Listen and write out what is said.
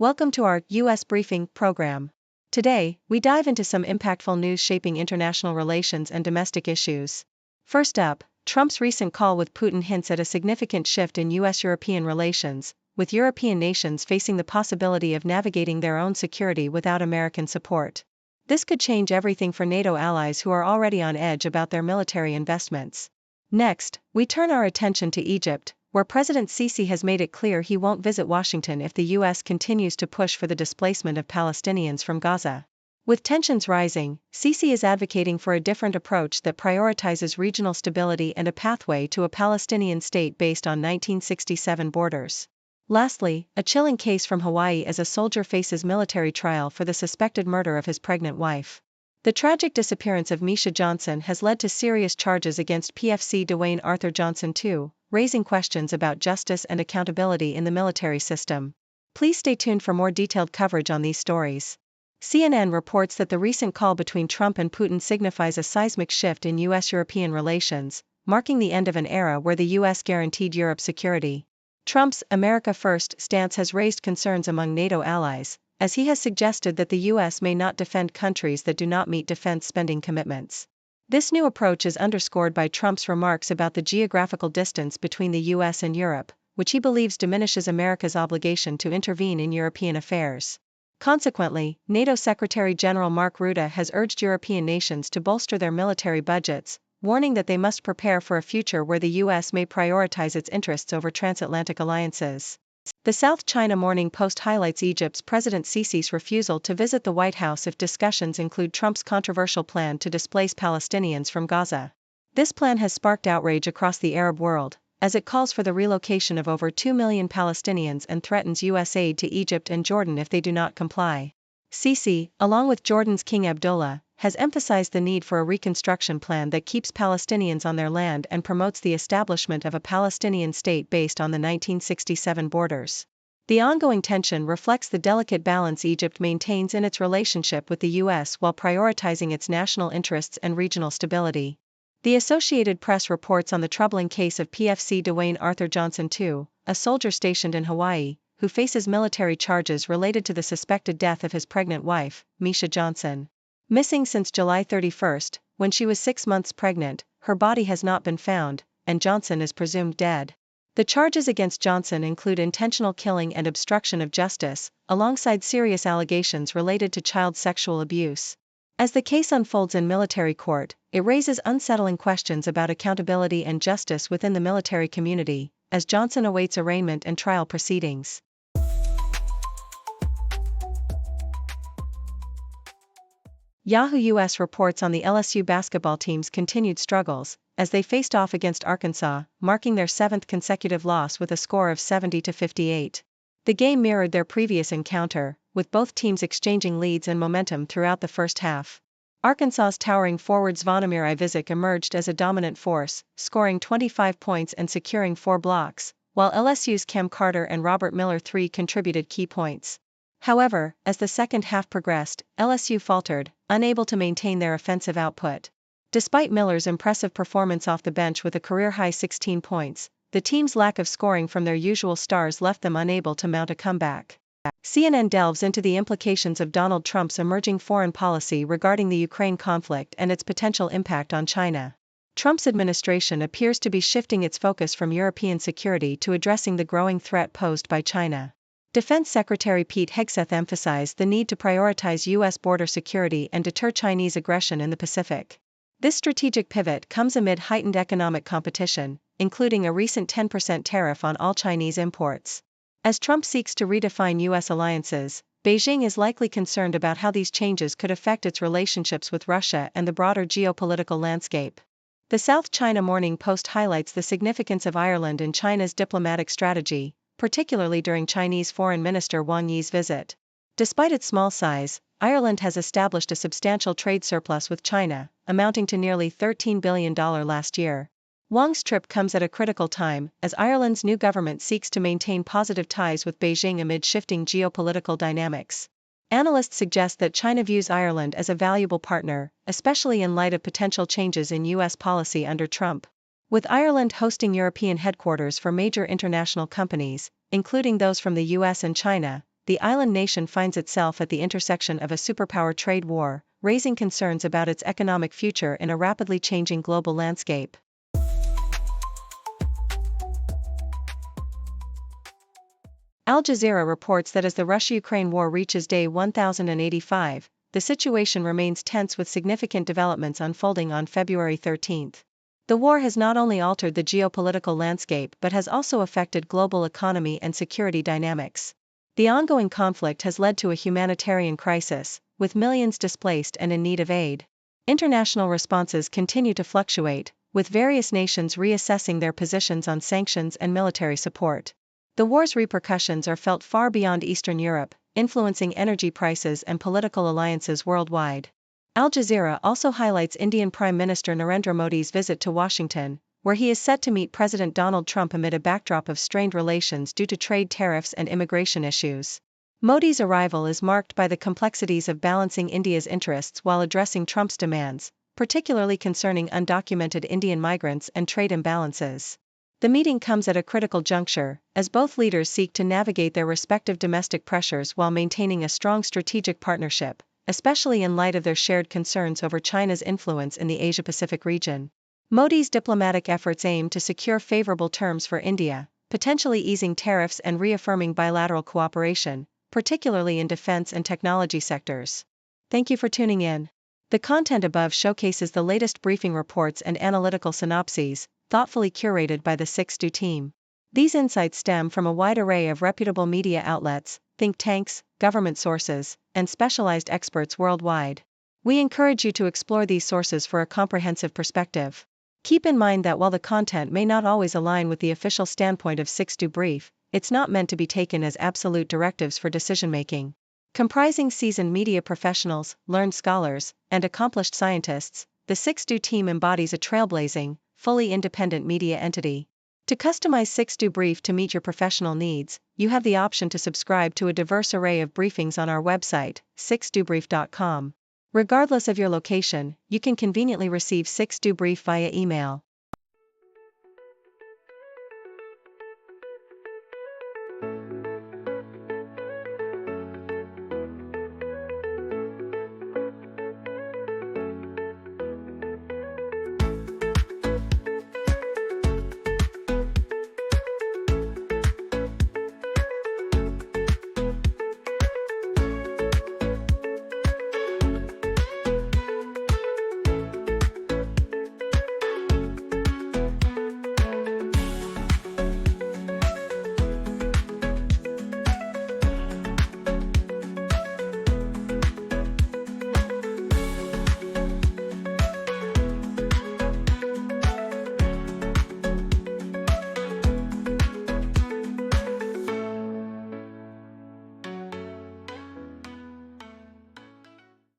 Welcome to our U.S. Briefing program. Today, we dive into some impactful news shaping international relations and domestic issues. First up, Trump's recent call with Putin hints at a significant shift in U.S. European relations, with European nations facing the possibility of navigating their own security without American support. This could change everything for NATO allies who are already on edge about their military investments. Next, we turn our attention to Egypt, where President Sisi has made it clear he won't visit Washington if the U.S. continues to push for the displacement of Palestinians from Gaza. With tensions rising, Sisi is advocating for a different approach that prioritizes regional stability and a pathway to a Palestinian state based on 1967 borders. Lastly, a chilling case from Hawaii as a soldier faces military trial for the suspected murder of his pregnant wife. The tragic disappearance of Mischa Johnson has led to serious charges against PFC Dewayne Arthur Johnson II, raising questions about justice and accountability in the military system. Please stay tuned for more detailed coverage on these stories. CNN reports that the recent call between Trump and Putin signifies a seismic shift in U.S. European relations, marking the end of an era where the U.S. guaranteed Europe's security. Trump's America First stance has raised concerns among NATO allies, as he has suggested that the U.S. may not defend countries that do not meet defense spending commitments. This new approach is underscored by Trump's remarks about the geographical distance between the U.S. and Europe, which he believes diminishes America's obligation to intervene in European affairs. Consequently, NATO Secretary General Mark Rutte has urged European nations to bolster their military budgets, warning that they must prepare for a future where the U.S. may prioritize its interests over transatlantic alliances. The South China Morning Post highlights Egypt's President Sisi's refusal to visit the White House if discussions include Trump's controversial plan to displace Palestinians from Gaza. This plan has sparked outrage across the Arab world, as it calls for the relocation of over 2 million Palestinians and threatens U.S. aid to Egypt and Jordan if they do not comply. Sisi, along with Jordan's King Abdullah, has emphasized the need for a reconstruction plan that keeps Palestinians on their land and promotes the establishment of a Palestinian state based on the 1967 borders. The ongoing tension reflects the delicate balance Egypt maintains in its relationship with the U.S. while prioritizing its national interests and regional stability. The Associated Press reports on the troubling case of PFC Dewayne Arthur Johnson II, a soldier stationed in Hawaii, who faces military charges related to the suspected death of his pregnant wife, Mischa Johnson. Missing since July 31, when she was 6 months pregnant, her body has not been found, and Johnson is presumed dead. The charges against Johnson include intentional killing and obstruction of justice, alongside serious allegations related to child sexual abuse. As the case unfolds in military court, it raises unsettling questions about accountability and justice within the military community, as Johnson awaits arraignment and trial proceedings. Yahoo US reports on the LSU basketball team's continued struggles, as they faced off against Arkansas, marking their 7th consecutive loss with a score of 70-58. The game mirrored their previous encounter, with both teams exchanging leads and momentum throughout the first half. Arkansas's towering forward Zvonimir Ivizic emerged as a dominant force, scoring 25 points and securing 4 blocks, while LSU's Cam Carter and Robert Miller III contributed key points. However, as the second half progressed, LSU faltered, unable to maintain their offensive output. Despite Miller's impressive performance off the bench with a career-high 16 points, the team's lack of scoring from their usual stars left them unable to mount a comeback. CNN delves into the implications of Donald Trump's emerging foreign policy regarding the Ukraine conflict and its potential impact on China. Trump's administration appears to be shifting its focus from European security to addressing the growing threat posed by China. Defense Secretary Pete Hegseth emphasized the need to prioritize U.S. border security and deter Chinese aggression in the Pacific. This strategic pivot comes amid heightened economic competition, including a recent 10% tariff on all Chinese imports. As Trump seeks to redefine U.S. alliances, Beijing is likely concerned about how these changes could affect its relationships with Russia and the broader geopolitical landscape. The South China Morning Post highlights the significance of Ireland in China's diplomatic strategy, particularly during Chinese Foreign Minister Wang Yi's visit. Despite its small size, Ireland has established a substantial trade surplus with China, amounting to nearly $13 billion last year. Wang's trip comes at a critical time, as Ireland's new government seeks to maintain positive ties with Beijing amid shifting geopolitical dynamics. Analysts suggest that China views Ireland as a valuable partner, especially in light of potential changes in U.S. policy under Trump. With Ireland hosting European headquarters for major international companies, including those from the U.S. and China, the island nation finds itself at the intersection of a superpower trade war, raising concerns about its economic future in a rapidly changing global landscape. Al Jazeera reports that as the Russia-Ukraine war reaches day 1085, the situation remains tense with significant developments unfolding on February 13. The war has not only altered the geopolitical landscape but has also affected global economy and security dynamics. The ongoing conflict has led to a humanitarian crisis, with millions displaced and in need of aid. International responses continue to fluctuate, with various nations reassessing their positions on sanctions and military support. The war's repercussions are felt far beyond Eastern Europe, influencing energy prices and political alliances worldwide. Al Jazeera also highlights Indian Prime Minister Narendra Modi's visit to Washington, where he is set to meet President Donald Trump amid a backdrop of strained relations due to trade tariffs and immigration issues. Modi's arrival is marked by the complexities of balancing India's interests while addressing Trump's demands, particularly concerning undocumented Indian migrants and trade imbalances. The meeting comes at a critical juncture, as both leaders seek to navigate their respective domestic pressures while maintaining a strong strategic partnership, especially in light of their shared concerns over China's influence in the Asia-Pacific region. Modi's diplomatic efforts aim to secure favorable terms for India, potentially easing tariffs and reaffirming bilateral cooperation, particularly in defense and technology sectors. Thank you for tuning in. The content above showcases the latest briefing reports and analytical synopses, thoughtfully curated by the 6Do team. These insights stem from a wide array of reputable media outlets, think tanks, government sources, and specialized experts worldwide. We encourage you to explore these sources for a comprehensive perspective. Keep in mind that while the content may not always align with the official standpoint of 6Do Brief, it's not meant to be taken as absolute directives for decision-making. Comprising seasoned media professionals, learned scholars, and accomplished scientists, the 6Do team embodies a trailblazing, fully independent media entity. To customize 6Do Brief to meet your professional needs, you have the option to subscribe to a diverse array of briefings on our website, 6dobrief.com. Regardless of your location, you can conveniently receive 6Do Brief via email.